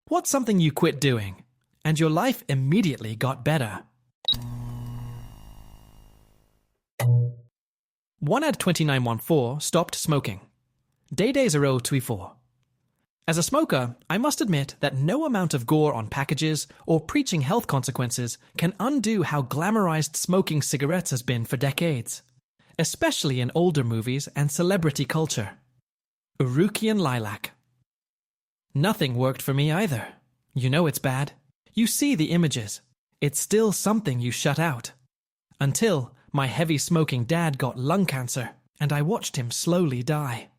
What's something you quit doing, and your life immediately got better? 1 ad 2914 stopped smoking. Day 024. As a smoker, I must admit that no amount of gore on packages or preaching health consequences can undo how glamorized smoking cigarettes has been for decades, especially in older movies and celebrity culture. Urukian Lilac. Nothing worked for me either. You know it's bad. You see the images. It's still something you shut out. Until my heavy-smoking dad got lung cancer, and I watched him slowly die.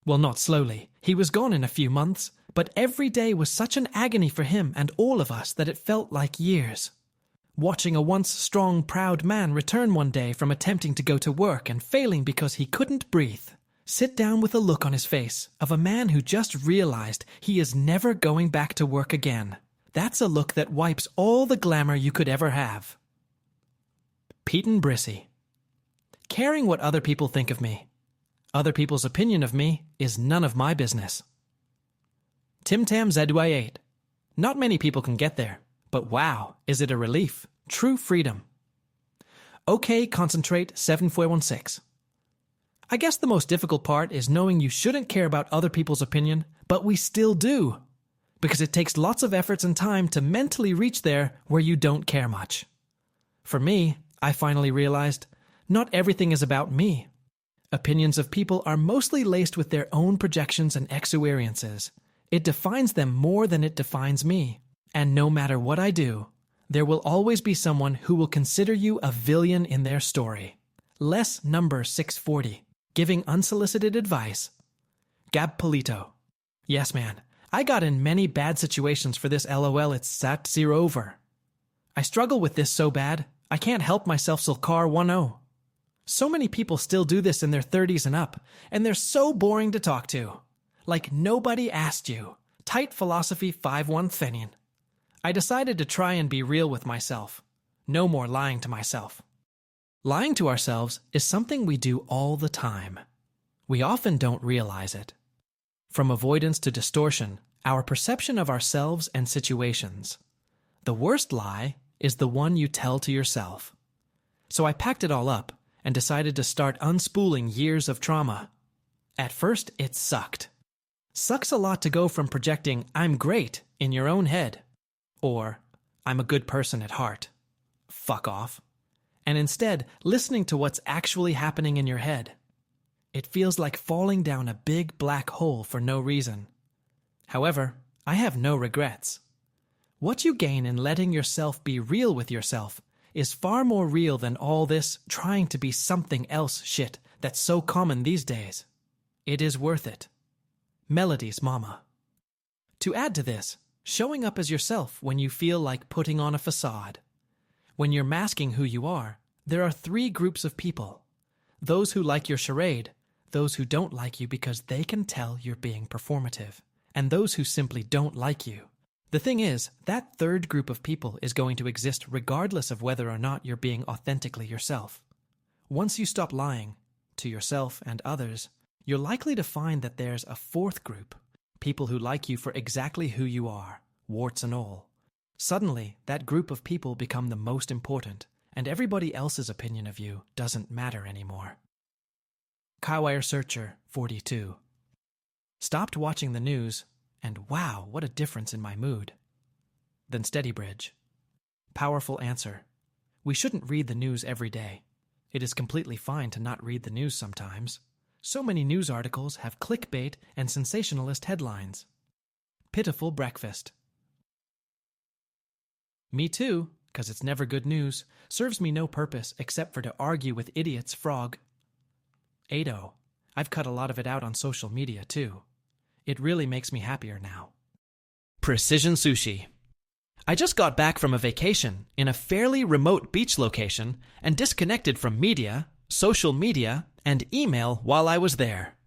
Well, not slowly. He was gone in a few months, but every day was such an agony for him and all of us that it felt like years. Watching a once strong, proud man return one day from attempting to go to work and failing because he couldn't breathe, sit down with a look on his face of a man who just realized he is never going back to work again. That's a look that wipes all the glamour you could ever have. Peyton Brissy. Caring what other people think of me. Other people's opinion of me is none of my business. Tim Tam ZY8. Not many people can get there, but wow, is it a relief. True freedom. OK Concentrate 7416. I guess the most difficult part is knowing you shouldn't care about other people's opinion, but we still do. Because it takes lots of efforts and time to mentally reach there where you don't care much. For me, I finally realized, not everything is about me. Opinions of people are mostly laced with their own projections and experiences. It defines them more than it defines me. And no matter what I do, there will always be someone who will consider you a villain in their story. Less number 640. Giving unsolicited advice. Gab Polito. Yes, man. I got in many bad situations for this LOL it's sat zero over. I struggle with this so bad, I can't help myself Sulcar 10. So many people still do this in their 30s and up, and they're so boring to talk to. Like nobody asked you. Tight philosophy 5-1 Fenian. I decided to try and be real with myself. No more lying to myself. Lying to ourselves is something we do all the time. We often don't realize it. From avoidance to distortion, our perception of ourselves and situations. The worst lie is the one you tell to yourself. So I packed it all up and decided to start unspooling years of trauma. At first, it sucked. Sucks a lot to go from projecting "I'm great" in your own head, or "I'm a good person at heart." Fuck off. And instead, listening to what's actually happening in your head. It feels like falling down a big black hole for no reason. However, I have no regrets. What you gain in letting yourself be real with yourself is far more real than all this trying to be something else shit that's so common these days. It is worth it. Melody's mama. To add to this, showing up as yourself when you feel like putting on a facade. When you're masking who you are, there are 3 groups of people. Those who like your charade, those who don't like you because they can tell you're being performative, and those who simply don't like you. The thing is, that 3rd group of people is going to exist regardless of whether or not you're being authentically yourself. Once you stop lying, to yourself and others, you're likely to find that there's a 4th group, people who like you for exactly who you are, warts and all. Suddenly, that group of people become the most important, and everybody else's opinion of you doesn't matter anymore. Kywire Searcher, 42. Stopped watching the news, and wow, what a difference in my mood. Then Steadybridge. Powerful answer. We shouldn't read the news every day. It is completely fine to not read the news sometimes. So many news articles have clickbait and sensationalist headlines. Pitiful breakfast. Me too, 'cause it's never good news, serves me no purpose except for to argue with idiots frog. 80. I've cut a lot of it out on social media too. It really makes me happier now. Precision Sushi. I just got back from a vacation in a fairly remote beach location and disconnected from media, social media, and email while I was there.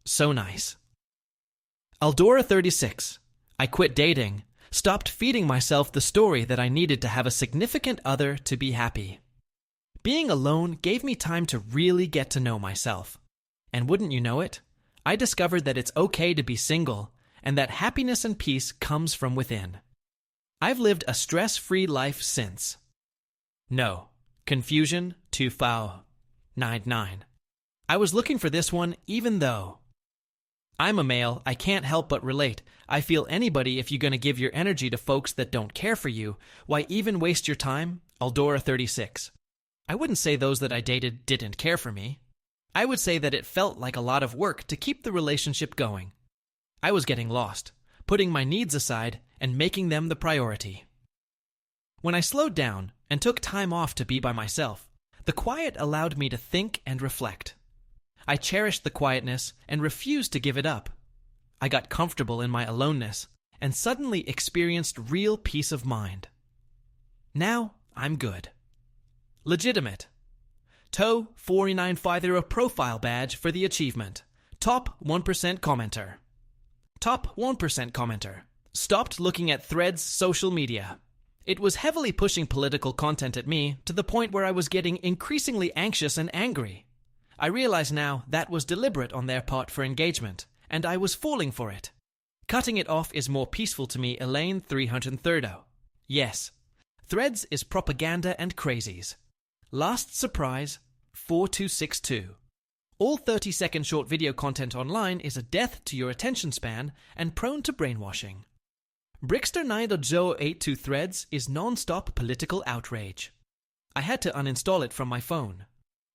So nice. Aldora 36. I quit dating. Stopped feeding myself the story that I needed to have a significant other to be happy. Being alone gave me time to really get to know myself. And wouldn't you know it, I discovered that it's okay to be single and that happiness and peace comes from within. I've lived a stress-free life since. No. Confusion 2599. I was looking for this one even though. I'm a male, I can't help but relate. I feel anybody if you're gonna give your energy to folks that don't care for you, why even waste your time? Aldora 36. I wouldn't say those that I dated didn't care for me. I would say that it felt like a lot of work to keep the relationship going. I was getting lost, putting my needs aside and making them the priority. When I slowed down and took time off to be by myself, the quiet allowed me to think and reflect. I cherished the quietness and refused to give it up. I got comfortable in my aloneness and suddenly experienced real peace of mind. Now I'm good. Legitimate. Toe 4950 profile badge for the achievement. Top 1% commenter. Top 1% commenter. Stopped looking at Threads social media. It was heavily pushing political content at me to the point where I was getting increasingly anxious and angry. I realize now that was deliberate on their part for engagement, and I was falling for it. Cutting it off is more peaceful to me, Elaine 330. Yes, Threads is propaganda and crazies. Last surprise, 4262. All 30-second short video content online is a death to your attention span and prone to brainwashing. Brickster 9.082 Threads is non-stop political outrage. I had to uninstall it from my phone.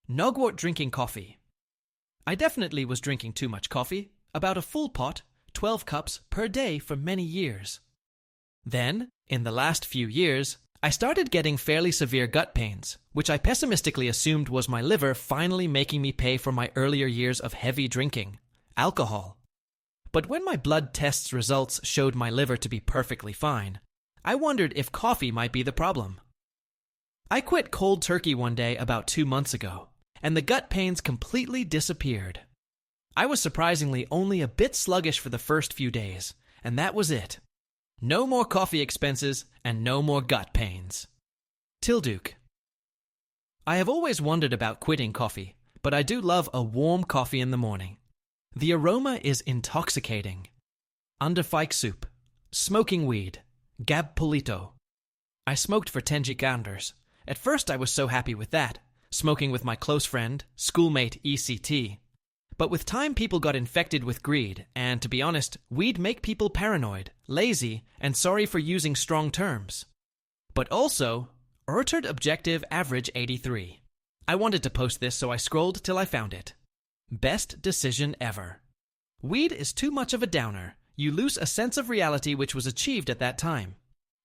Nogwart drinking coffee. I definitely was drinking too much coffee, about a full pot, 12 cups per day for many years. Then, in the last few years, I started getting fairly severe gut pains, which I pessimistically assumed was my liver finally making me pay for my earlier years of heavy drinking, alcohol. But when my blood tests results showed my liver to be perfectly fine, I wondered if coffee might be the problem. I quit cold turkey one day about 2 months ago, and the gut pains completely disappeared. I was surprisingly only a bit sluggish for the first few days, and that was it. No more coffee expenses and no more gut pains. Tilduke. I have always wondered about quitting coffee, but I do love a warm coffee in the morning. The aroma is intoxicating. Underfike soup. Smoking weed. Gab Polito. I smoked for 10 Ganders. At first I was so happy with that, smoking with my close friend, schoolmate ECT. But with time people got infected with greed, and to be honest, weed make people paranoid, lazy, and sorry for using strong terms. But also, Urtard Objective Average 83. I wanted to post this so I scrolled till I found it. Best decision ever. Weed is too much of a downer. You lose a sense of reality which was achieved at that time.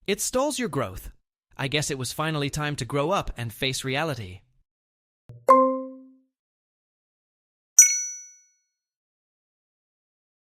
It stalls your growth. I guess it was finally time to grow up and face reality.